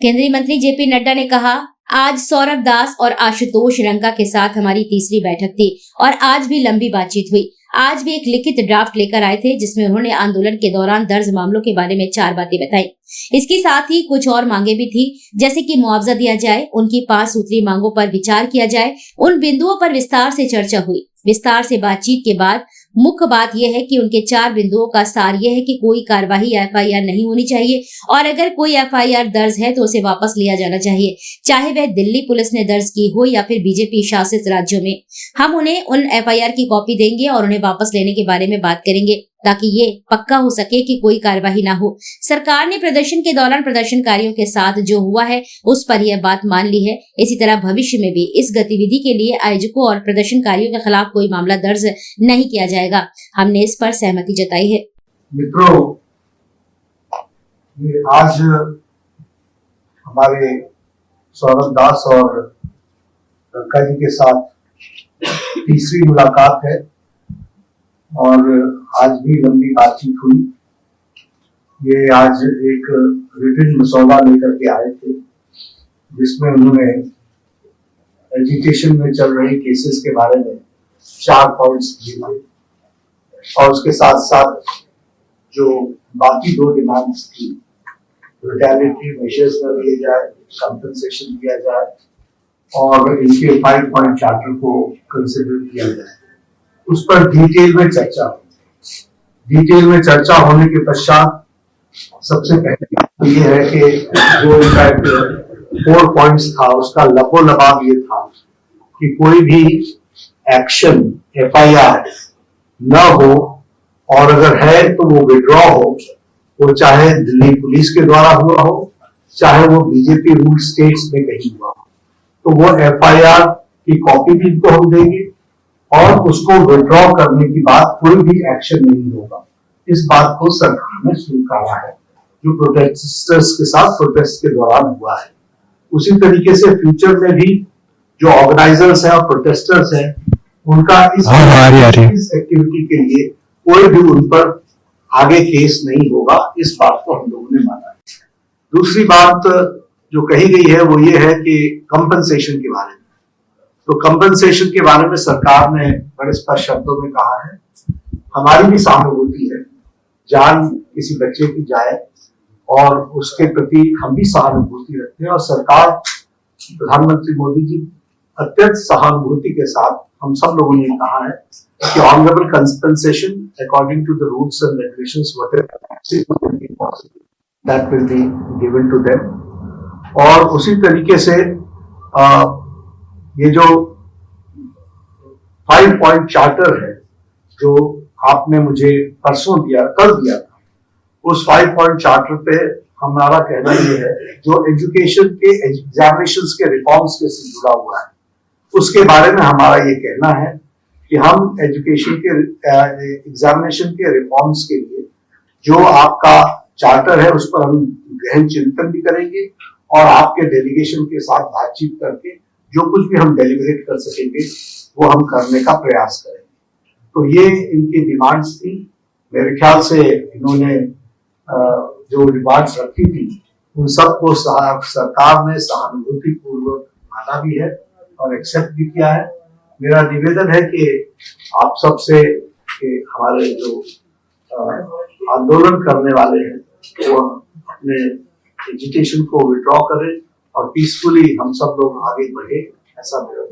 केंद्रीय मंत्री जेपी नड्डा ने कहा, आज सौरभ दास और आशुतोष रंका के साथ हमारी तीसरी बैठक थी और आज भी लंबी बातचीत हुई। आज भी एक लिखित ड्राफ्ट लेकर आए थे जिसमें उन्होंने आंदोलन के दौरान दर्ज मामलों के बारे में 4 बातें बताई। इसके साथ ही कुछ और मांगे भी थी, जैसे कि मुआवजा दिया जाए, उनकी 5 सूत्री मांगों पर विचार किया जाए। उन बिंदुओं पर विस्तार से चर्चा हुई। विस्तार से बातचीत के बाद मुख्य बात यह है कि उनके 4 बिंदुओं का सार यह है कि कोई कार्यवाही एफआईआर नहीं होनी चाहिए और अगर कोई एफआईआर दर्ज है तो उसे वापस लिया जाना चाहिए, चाहे वह दिल्ली पुलिस ने दर्ज की हो या फिर बीजेपी शासित राज्यों में। हम उन्हें उन एफआईआर की कॉपी देंगे और उन्हें वापस लेने के बारे में बात करेंगे ताकि ये पक्का हो सके कि कोई कार्यवाही ना हो। सरकार ने प्रदर्शन के दौरान प्रदर्शनकारियों के साथ जो हुआ है उस पर यह बात मान ली है। इसी तरह भविष्य में भी इस गतिविधि के लिए आयोजकों और प्रदर्शनकारियों के खिलाफ कोई मामला दर्ज नहीं किया जाएगा। हमने इस पर सहमति जताई है। मित्रों, आज हमारे सौरभ दास और रंका जी के साथ तीसरी मुलाकात है और आज भी लंबी बातचीत हुई। ये आज एक रिटन मसौदा लेकर के आए थे जिसमें उन्होंने एजुकेशन में चल रही केसेस के बारे में 4 पॉइंट्स दिए थे और उसके साथ साथ जो बाकी 2 डिमांड्स थी, रिटेलिटरी मेजर्स न लिए जाए, कंपनसेशन दिया जाए और इनके 5 पॉइंट चार्टर को कंसिडर किया जाए, उस पर डिटेल में चर्चा हुई। डिटेल में चर्चा होने के पश्चात सबसे पहले ये है कि जो इनफैक्ट 4 पॉइंट्स था उसका लबोलबाब ये था कि कोई भी एक्शन एफआईआर न हो और अगर है तो वो विड्रॉ हो, वो चाहे दिल्ली पुलिस के द्वारा हुआ हो, चाहे वो बीजेपी रूल स्टेट्स में कहीं हुआ हो, तो वो एफआईआर की कॉपी भी इनको हम देंगे और उसको विड्रॉ करने की बात कोई भी एक्शन नहीं होगा। इस बात को सरकार ने स्वीकारा है जो प्रोटेस्टर्स के साथ प्रोटेस्ट के दौरान हुआ है। उसी तरीके से फ्यूचर में भी जो ऑर्गेनाइजर्स हैं और प्रोटेस्टर्स हैं उनका इस एक्टिविटी के लिए कोई भी उन पर आगे केस नहीं होगा। इस बात को हम लोगों ने माना है। दूसरी बात जो कही गई है वो ये है कि कंपनसेशन के बारे में, तो कंपनसेशन के बारे में सरकार ने बड़े स्पष्ट शब्दों में कहा है, हमारी भी सहानुभूति है, जान किसी बच्चे की जाए और उसके प्रति हम भी सहानुभूति रखते हैं और सरकार, प्रधानमंत्री मोदी जी अत्यंत सहानुभूति के साथ हम सब लोगों ने कहा है कि honourable compensation according to the rules and regulations that will be given to them. और उसी तरीके से ये जो 5 पॉइंट चार्टर है जो आपने मुझे परसों कल दिया था, उस 5 पॉइंट चार्टर पे हमारा कहना ये है जो एजुकेशन के एग्जामिनेशंस के रिफॉर्म्स के से जुड़ा हुआ है उसके बारे में हमारा ये कहना है कि हम एजुकेशन के एग्जामिनेशन के रिफॉर्म्स के लिए जो आपका चार्टर है उस पर हम गहन चिंतन भी करेंगे और आपके डेलीगेशन के साथ बातचीत करके जो कुछ भी हम डेलिब्रेट कर सकेंगे वो हम करने का प्रयास करेंगे। तो ये इनकी डिमांड्स थी। मेरे ख्याल से इन्होंने जो डिमांड्स रखी थी उन सबको सरकार ने सहानुभूति पूर्वक माना भी है और एक्सेप्ट भी किया है। मेरा निवेदन है कि आप सबसे हमारे जो आंदोलन करने वाले हैं वो अपने एजुकेशन को विड्रॉ करें और पीसफुली हम सब लोग आगे बढ़े, ऐसा मेरा